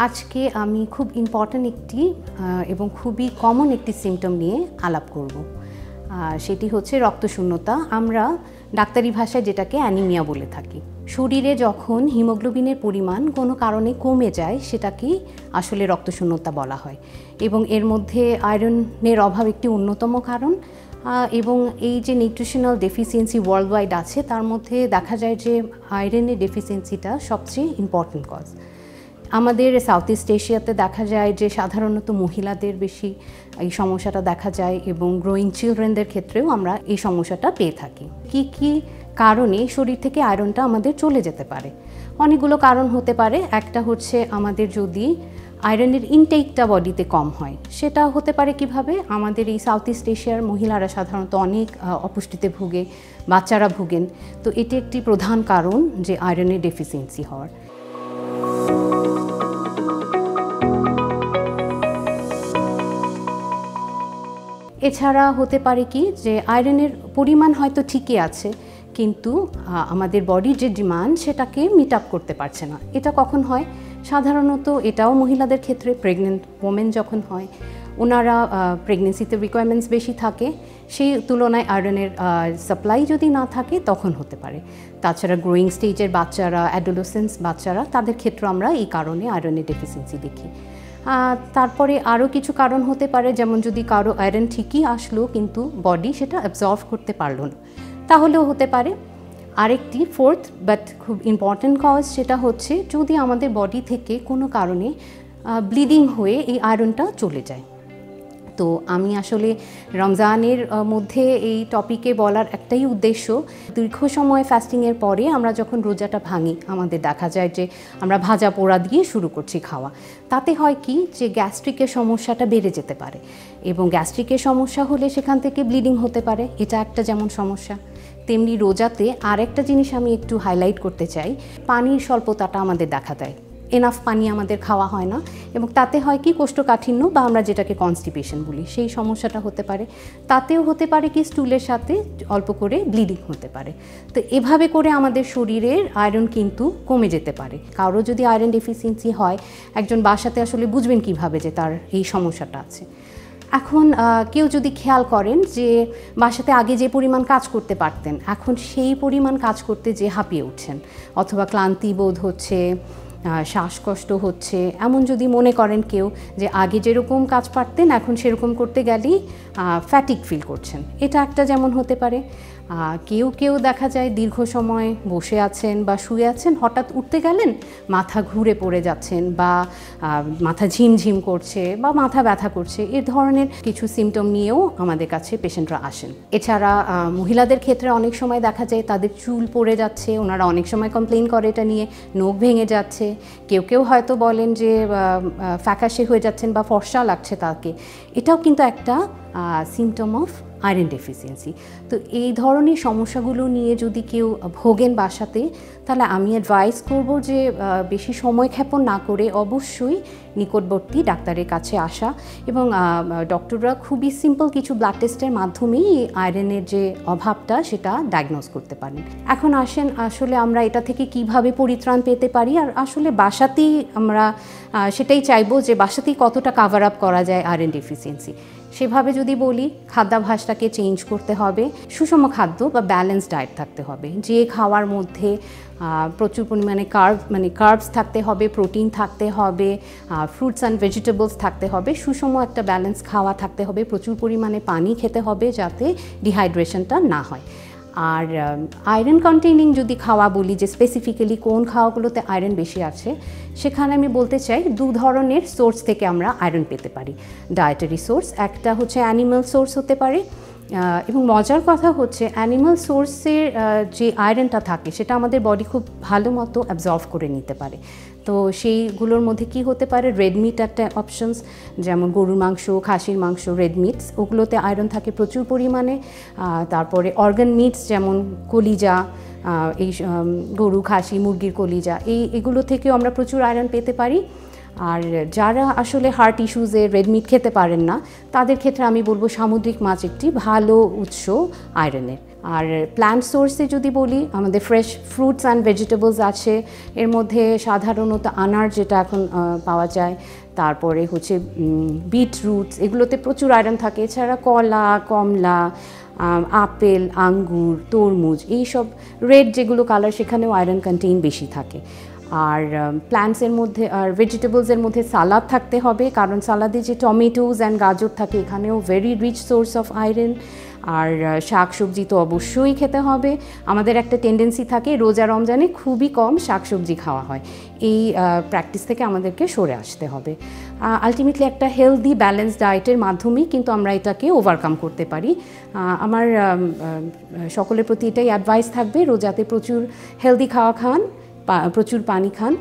আজকে আমি খুব ইম্পর্ট্যান্ট একটি এবং খুবই কমন একটি সিমটম নিয়ে আলাপ করব। সেটি হচ্ছে রক্তশূন্যতা। আমরা ডাক্তারি ভাষায় যেটাকে অ্যানিমিয়া বলে থাকি। শরীরে যখন হিমোগ্লোবিনের পরিমাণ কোনো কারণে কমে যায় সেটাকেই আসলে রক্তশূন্যতা বলা হয়, এবং এর মধ্যে আয়রনের অভাব একটি অন্যতম কারণ। এবং এই যে নিউট্রিশনাল ডেফিসিয়েন্সি ওয়ার্ল্ড ওয়াইড আছে, তার মধ্যে দেখা যায় যে আয়রনের ডেফিসিয়েন্সিটা সবচেয়ে ইম্পর্ট্যান্ট কজ। আমাদের সাউথ ইস্ট এশিয়াতে দেখা যায় যে সাধারণত মহিলাদের বেশি এই সমস্যাটা দেখা যায়, এবং গ্রোয়িং চিলড্রেনদের ক্ষেত্রেও আমরা এই সমস্যাটা পেয়ে থাকি। কি কি কারণে শরীর থেকে আয়রনটা আমাদের চলে যেতে পারে? অনেকগুলো কারণ হতে পারে। একটা হচ্ছে আমাদের যদি আয়রনের ইনটেকটা বডিতে কম হয়, সেটা হতে পারে কিভাবে? আমাদের এই সাউথ ইস্ট এশিয়ার মহিলারা সাধারণত অনেক অপুষ্টিতে ভুগে, বাচ্চারা ভুগেন। তো এটি একটি প্রধান কারণ যে আয়রনের ডেফিসিয়েন্সি হওয়ার। এছাড়া হতে পারে কি যে আয়রনের পরিমাণ হয়তো ঠিকই আছে, কিন্তু আমাদের বডির যে ডিমান্ড সেটাকে মিট আপ করতে পারছে না। এটা কখন হয়? সাধারণত এটাও মহিলাদের ক্ষেত্রে প্রেগনেন্ট ওমেন যখন হয়, ওনারা প্রেগনেন্সিতে রিকোয়ারমেন্টস বেশি থাকে, সেই তুলনায় আয়রনের সাপ্লাই যদি না থাকে তখন হতে পারে। তাছাড়া গ্রোয়িং স্টেজের বাচ্চারা, অ্যাডোলেসেন্স বাচ্চারা, তাদের ক্ষেত্রে আমরা এই কারণে আয়রনের ডেফিসিয়েন্সি দেখি। তারপরে আরও কিছু কারণ হতে পারে, যেমন যদি কারো আয়রন ঠিকই আসলো কিন্তু বডি সেটা অ্যাবজর্ভ করতে পারলো না, তাহলেও হতে পারে। আরেকটি ফোর্থ বাট খুব ইম্পর্ট্যান্ট কজ, সেটা হচ্ছে যদি আমাদের বডি থেকে কোনো কারণে ব্লিডিং হয়ে এই আয়রনটা চলে যায়। তো আমি আসলে রমজানের মধ্যে এই টপিকে বলার একটাই উদ্দেশ্য, দীর্ঘ সময় ফাস্টিংয়ের পরে আমরা যখন রোজাটা ভাঙি, আমাদের দেখা যায় যে আমরা ভাজা পোড়া দিয়ে শুরু করছি খাওয়া। তাতে হয় কি যে গ্যাস্ট্রিকের সমস্যাটা বেড়ে যেতে পারে, এবং গ্যাস্ট্রিকের সমস্যা হলে সেখান থেকে ব্লিডিং হতে পারে। এটা একটা যেমন সমস্যা, তেমনি রোজাতে আরেকটা জিনিস আমি একটু হাইলাইট করতে চাই। পানির স্বল্পতাটা আমাদের দেখা দেয়, এনাফ পানি আমাদের খাওয়া হয় না, এবং তাতে হয় কি কোষ্ঠকাঠিন্য বা আমরা যেটাকে কনস্টিপেশন বলি, সেই সমস্যাটা হতে পারে। তাতেও হতে পারে কি স্টুলের সাথে অল্প করে ব্লিডিং হতে পারে। তো এভাবে করে আমাদের শরীরের আয়রন কিন্তু কমে যেতে পারে। কারো যদি আয়রন ডেফিসিয়েন্সি হয়, একজন বাসাতে আসলে বুঝবেন কিভাবে যে তার এই সমস্যাটা আছে। এখন কেউ যদি খেয়াল করেন যে বাসাতে আগে যে পরিমাণ কাজ করতে পারতেন, এখন সেই পরিমাণ কাজ করতে যে হাঁপিয়ে উঠছেন, অথবা ক্লান্তি বোধ হচ্ছে, শ্বাসকষ্ট হচ্ছে, এমন যদি মনে করেন কেউ যে আগে যেরকম কাজ পারতেন এখন সেরকম করতে গেলেই ফ্যাটিক ফিল করছেন, এটা একটা যেমন হতে পারে। কেউ কেউ দেখা যায় দীর্ঘ সময় বসে আছেন বা শুয়ে আছেন, হঠাৎ উঠতে গেলেন মাথা ঘুরে পড়ে যাচ্ছেন, বা মাথা ঝিমঝিম করছে, বা মাথা ব্যথা করছে, এ ধরনের কিছু সিমটম নিয়েও আমাদের কাছে পেশেন্টরা আসেন। এছাড়া মহিলাদের ক্ষেত্রে অনেক সময় দেখা যায় তাদের চুল পড়ে যাচ্ছে, ওনারা অনেক সময় কমপ্লেন করে এটা নিয়ে, নখ ভেঙে যাচ্ছে। কেউ কেউ হয়তো বলেন যে ফ্যাকাশে হয়ে যাচ্ছেন বা ফর্সা লাগছে তাকে, এটাও কিন্তু একটা সিমটম অফ আয়রন ডেফিসিয়েন্সি। তো এই ধরনের সমস্যাগুলো নিয়ে যদি কেউ ভোগেন বাসাতে, তাহলে আমি অ্যাডভাইস করব যে বেশি সময় ক্ষেপণ না করে অবশ্যই নিকটবর্তী ডাক্তারের কাছে আসা, এবং ডক্টররা খুবই সিম্পল কিছু ব্লাড টেস্টের মাধ্যমেই আয়রনের যে অভাবটা সেটা ডায়াগনোজ করতে পারেন। এখন আসেন আসলে আমরা এটা থেকে কিভাবে পরিত্রাণ পেতে পারি, আর আসলে বাসাতেই আমরা সেটাই চাইবো যে বাসাতেই কতটা কাভার আপ করা যায় আয়রন ডেফিসিয়েন্সি। সেভাবে যদি বলি, খাদ্যাভ্যাসটাকে চেঞ্জ করতে হবে, সুষম খাদ্য বা ব্যালেন্স ডায়েট থাকতে হবে, যে খাওয়ার মধ্যে প্রচুর পরিমাণে কার্বস থাকতে হবে, প্রোটিন থাকতে হবে, ফ্রুটস অ্যান্ড ভেজিটেবলস থাকতে হবে, সুষম একটা ব্যালেন্স খাওয়া থাকতে হবে, প্রচুর পরিমাণে পানি খেতে হবে যাতে ডিহাইড্রেশনটা না হয়। আর আয়রন কন্টেইনিং যদি খাওয়া বলি, যে স্পেসিফিক্যালি কোন খাওয়াগুলোতে আয়রন বেশি আছে, সেখানে আমি বলতে চাই দু ধরনের সোর্স থেকে আমরা আয়রন পেতে পারি। ডায়েটারি সোর্স, একটা হচ্ছে অ্যানিম্যাল সোর্স হতে পারে, এবং মজার কথা হচ্ছে অ্যানিম্যাল সোর্সের যে আয়রনটা থাকে সেটা আমাদের বডি খুব ভালো মতো অ্যাবজর্ভ করে নিতে পারে। তো সেইগুলোর মধ্যে কি হতে পারে, রেড মিট একটা অপশনস, যেমন গরুর মাংস, খাসির মাংস, রেড মিটস, ওগুলোতে আয়রন থাকে প্রচুর পরিমাণে। তারপরে অর্গান মিটস যেমন কলিজা, এই গরু, খাসি, মুরগির কলিজা, এগুলো থেকেও আমরা প্রচুর আয়রন পেতে পারি। আর যারা আসলে হার্ট ইস্যুজে রেড মিট খেতে পারেন না তাদের ক্ষেত্রে আমি বলবো সামুদ্রিক মাছ একটি ভালো উৎস আয়রনের। আর প্ল্যান্ট সোর্সে যদি বলি, আমাদের ফ্রেশ ফ্রুটস অ্যান্ড ভেজিটেবলস আছে, এর মধ্যে সাধারণত আনার যেটা এখন পাওয়া যায়, তারপরে হচ্ছে বিটরুটস, এগুলোতে প্রচুর আয়রন থাকে। এছাড়া কলা, কমলা, আপেল, আঙ্গুর, তরমুজ, এইসব রেড যেগুলো কালার, সেখানেও আয়রন কন্টেইন বেশি থাকে। আর প্ল্যান্টসের মধ্যে আর ভেজিটেবলসের মধ্যে সালাদ থাকতে হবে, কারণ সালাদে যে টমেটোজ অ্যান্ড গাজর থাকে এখানেও very rich source of iron. আর শাকসবজি তো অবশ্যই খেতে হবে। আমাদের একটা টেন্ডেন্সি থাকে রোজা রমজানে খুবই কম শাকসবজি খাওয়া হয়, এই প্র্যাকটিস থেকে আমাদেরকে সরে আসতে হবে। আলটিমেটলি একটা হেলদি ব্যালেন্স ডায়েটের মাধ্যমেই কিন্তু আমরা এটাকে ওভারকাম করতে পারি। আমার সকলের প্রতি এটাই অ্যাডভাইস থাকবে, রোজাতে প্রচুর হেলদি খাওয়া খান, প্রচুর পানি খান।